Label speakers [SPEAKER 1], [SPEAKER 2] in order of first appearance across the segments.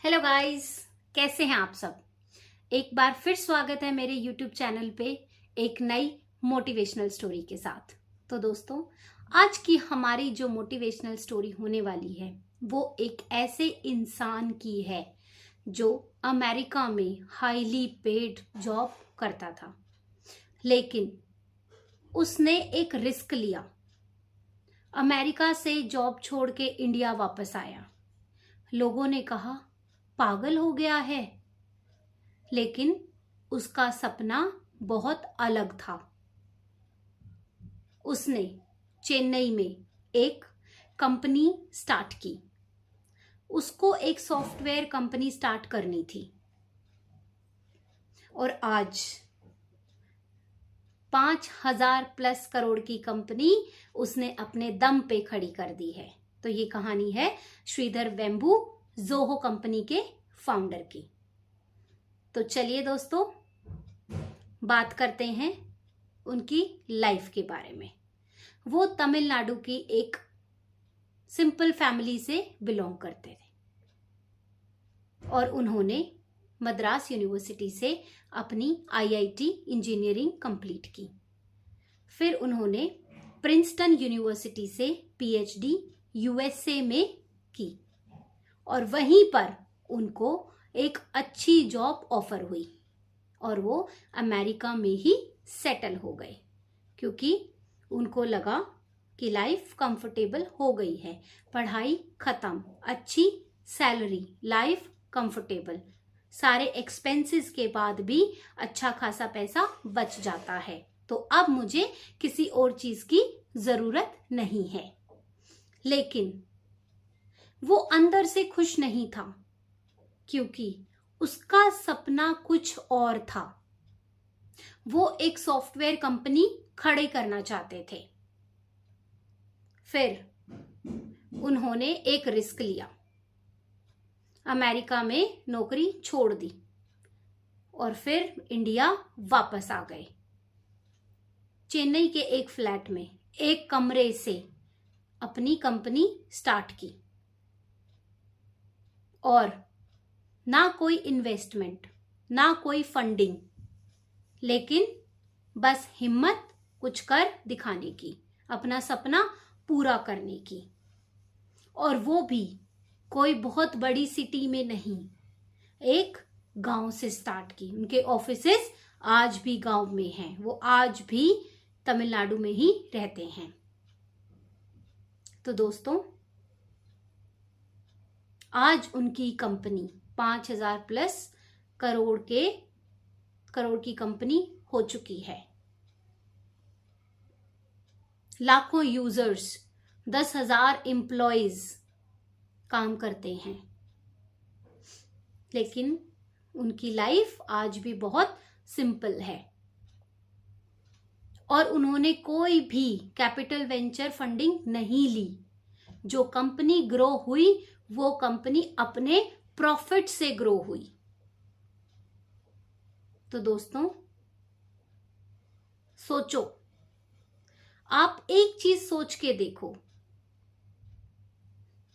[SPEAKER 1] Hello guys, कैसे हैं आप सब। एक बार फिर स्वागत है मेरे यूट्यूब चैनल पे एक नई मोटिवेशनल स्टोरी के साथ। तो दोस्तों, आज की हमारी जो मोटिवेशनल स्टोरी होने वाली है वो एक ऐसे इंसान की है जो अमेरिका में हाईली पेड जॉब करता था, लेकिन उसने एक रिस्क लिया। अमेरिका से जॉब छोड़ के इंडिया वापस आया। लोगों ने कहा पागल हो गया है, लेकिन उसका सपना बहुत अलग था। उसने चेन्नई में एक कंपनी स्टार्ट की। उसको एक सॉफ्टवेयर कंपनी स्टार्ट करनी थी और आज 5,000+ करोड़ की कंपनी उसने अपने दम पे खड़ी कर दी है। तो ये कहानी है श्रीधर वेम्बू, जोहो कंपनी के फाउंडर की। तो चलिए दोस्तों, बात करते हैं उनकी लाइफ के बारे में। वो तमिलनाडु की एक सिंपल फैमिली से बिलोंग करते थे और उन्होंने मद्रास यूनिवर्सिटी से अपनी आईआईटी इंजीनियरिंग कंप्लीट की। फिर उन्होंने प्रिंसटन यूनिवर्सिटी से पीएचडी यूएसए में की और वहीं पर उनको एक अच्छी जॉब ऑफर हुई और वो अमेरिका में ही सेटल हो गए, क्योंकि उनको लगा कि लाइफ कंफर्टेबल हो गई है, पढ़ाई खत्म, अच्छी सैलरी, लाइफ कंफर्टेबल, सारे एक्सपेंसेस के बाद भी अच्छा खासा पैसा बच जाता है, तो अब मुझे किसी और चीज की जरूरत नहीं है। लेकिन वो अंदर से खुश नहीं था, क्योंकि उसका सपना कुछ और था। वो एक सॉफ्टवेयर कंपनी खड़े करना चाहते थे। फिर उन्होंने एक रिस्क लिया, अमेरिका में नौकरी छोड़ दी और फिर इंडिया वापस आ गए। चेन्नई के एक फ्लैट में एक कमरे से अपनी कंपनी स्टार्ट की और ना कोई इन्वेस्टमेंट, ना कोई फंडिंग, लेकिन बस हिम्मत कुछ कर दिखाने की, अपना सपना पूरा करने की। और वो भी कोई बहुत बड़ी सिटी में नहीं, एक गांव से स्टार्ट की। उनके ऑफिसेस आज भी गांव में हैं, वो आज भी तमिलनाडु में ही रहते हैं। तो दोस्तों, आज उनकी कंपनी 5,000+ करोड़ की कंपनी हो चुकी है। लाखों यूजर्स, 10,000 एम्प्लॉयज काम करते हैं, लेकिन उनकी लाइफ आज भी बहुत सिंपल है। और उन्होंने कोई भी कैपिटल वेंचर फंडिंग नहीं ली। जो कंपनी ग्रो हुई वो कंपनी अपने प्रॉफिट से ग्रो हुई। तो दोस्तों, सोचो, आप एक चीज सोच के देखो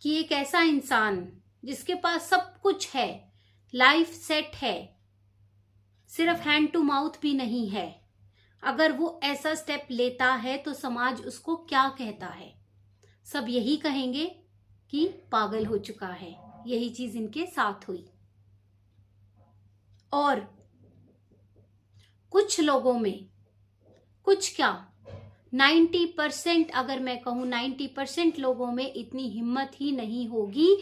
[SPEAKER 1] कि एक ऐसा इंसान जिसके पास सब कुछ है, लाइफ सेट है, सिर्फ हैंड टू माउथ भी नहीं है, अगर वो ऐसा स्टेप लेता है तो समाज उसको क्या कहता है? सब यही कहेंगे कि पागल हो चुका है। यही चीज इनके साथ हुई। और कुछ लोगों में, कुछ क्या 90%, अगर मैं कहूं 90% लोगों में इतनी हिम्मत ही नहीं होगी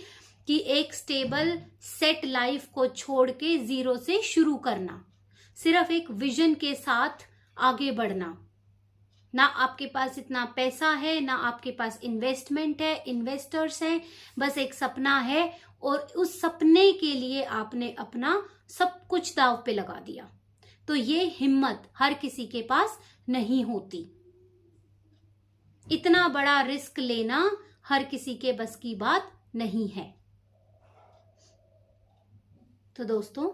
[SPEAKER 1] कि एक स्टेबल सेट लाइफ को छोड़ के जीरो से शुरू करना, सिर्फ एक विजन के साथ आगे बढ़ना। ना आपके पास इतना पैसा है, ना आपके पास इन्वेस्टमेंट है, इन्वेस्टर्स हैं, बस एक सपना है और उस सपने के लिए आपने अपना सब कुछ दांव पे लगा दिया। तो ये हिम्मत हर किसी के पास नहीं होती। इतना बड़ा रिस्क लेना हर किसी के बस की बात नहीं है। तो दोस्तों,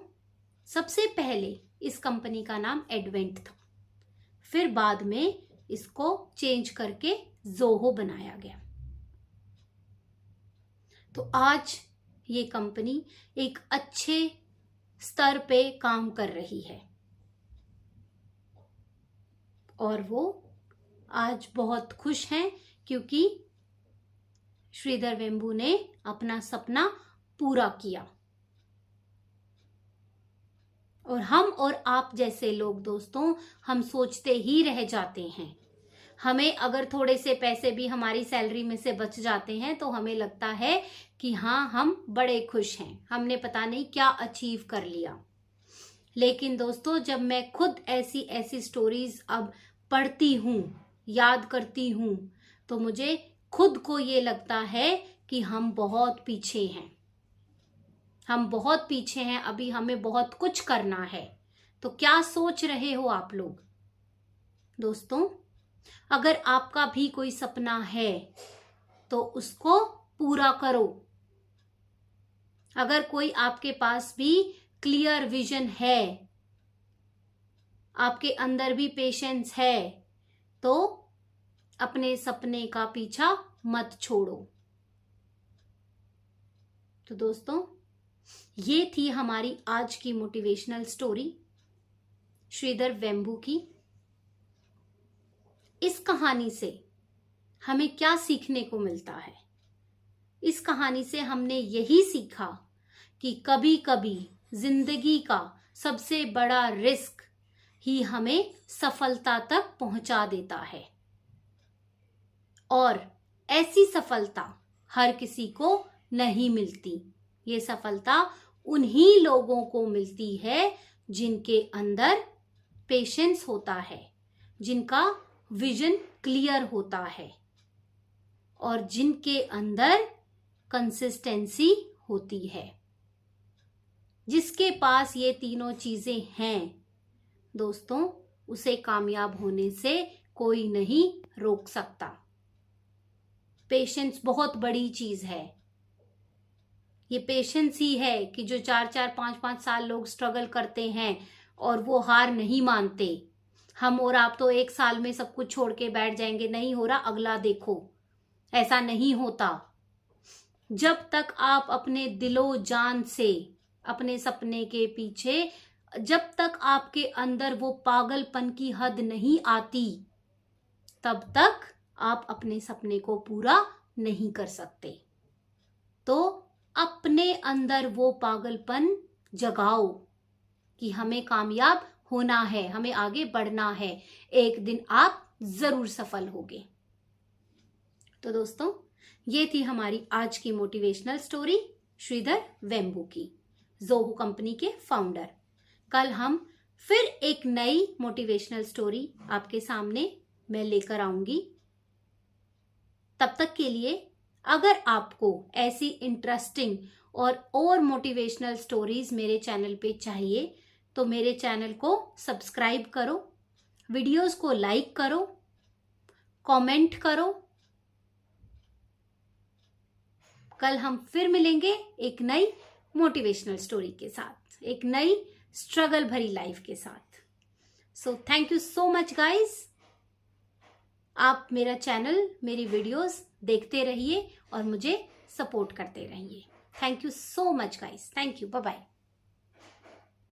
[SPEAKER 1] सबसे पहले इस कंपनी का नाम एडवेंट था, फिर बाद में इसको चेंज करके जोहो बनाया गया। तो आज ये कंपनी एक अच्छे स्तर पे काम कर रही है और वो आज बहुत खुश हैं क्योंकि श्रीधर वेम्बू ने अपना सपना पूरा किया। और हम और आप जैसे लोग दोस्तों, हम सोचते ही रह जाते हैं। हमें अगर थोड़े से पैसे भी हमारी सैलरी में से बच जाते हैं तो हमें लगता है कि हाँ, हम बड़े खुश हैं, हमने पता नहीं क्या अचीव कर लिया। लेकिन दोस्तों, जब मैं खुद ऐसी ऐसी स्टोरीज अब पढ़ती हूँ, याद करती हूँ, तो मुझे खुद को ये लगता है कि हम बहुत पीछे हैं, हम बहुत पीछे हैं, अभी हमें बहुत कुछ करना है। तो क्या सोच रहे हो आप लोग? दोस्तों, अगर आपका भी कोई सपना है तो उसको पूरा करो। अगर कोई आपके पास भी क्लियर विजन है, आपके अंदर भी पेशेंस है, तो अपने सपने का पीछा मत छोड़ो। तो दोस्तों, ये थी हमारी आज की मोटिवेशनल स्टोरी श्रीधर वेम्बू की। इस कहानी से हमें क्या सीखने को मिलता है? इस कहानी से हमने यही सीखा कि कभी कभी जिंदगी का सबसे बड़ा रिस्क ही हमें सफलता तक पहुंचा देता है और ऐसी सफलता हर किसी को नहीं मिलती। ये सफलता उन्हीं लोगों को मिलती है जिनके अंदर पेशेंस होता है, जिनका विजन क्लियर होता है और जिनके अंदर कंसिस्टेंसी होती है। जिसके पास ये तीनों चीजें हैं दोस्तों, उसे कामयाब होने से कोई नहीं रोक सकता। पेशेंस बहुत बड़ी चीज है। ये पेशेंस ही है कि जो 4-4, 5-5 साल लोग स्ट्रगल करते हैं और वो हार नहीं मानते। हम और आप तो 1 साल में सब कुछ छोड़ के बैठ जाएंगे, नहीं हो रहा अगला देखो। ऐसा नहीं होता। जब तक आप अपने दिलो जान से अपने सपने के पीछे, जब तक आपके अंदर वो पागलपन की हद नहीं आती, तब तक आप अपने सपने को पूरा नहीं कर सकते। तो अपने अंदर वो पागलपन जगाओ कि हमें कामयाब होना है, हमें आगे बढ़ना है, एक दिन आप जरूर सफल होगे। तो दोस्तों, ये थी हमारी आज की मोटिवेशनल स्टोरी श्रीधर वेम्बू की, ज़ोहो कंपनी के फाउंडर। कल हम फिर एक नई मोटिवेशनल स्टोरी आपके सामने मैं लेकर आऊंगी। तब तक के लिए अगर आपको ऐसी इंटरेस्टिंग और मोटिवेशनल स्टोरीज मेरे चैनल पे चाहिए तो मेरे चैनल को सब्सक्राइब करो, वीडियोस को लाइक करो, कमेंट करो। कल हम फिर मिलेंगे एक नई मोटिवेशनल स्टोरी के साथ, एक नई स्ट्रगल भरी लाइफ के साथ। So thank you so much guys. आप मेरा चैनल, मेरी वीडियोस देखते रहिए और मुझे सपोर्ट करते रहिए। Thank you so much guys. Thank you. Bye bye.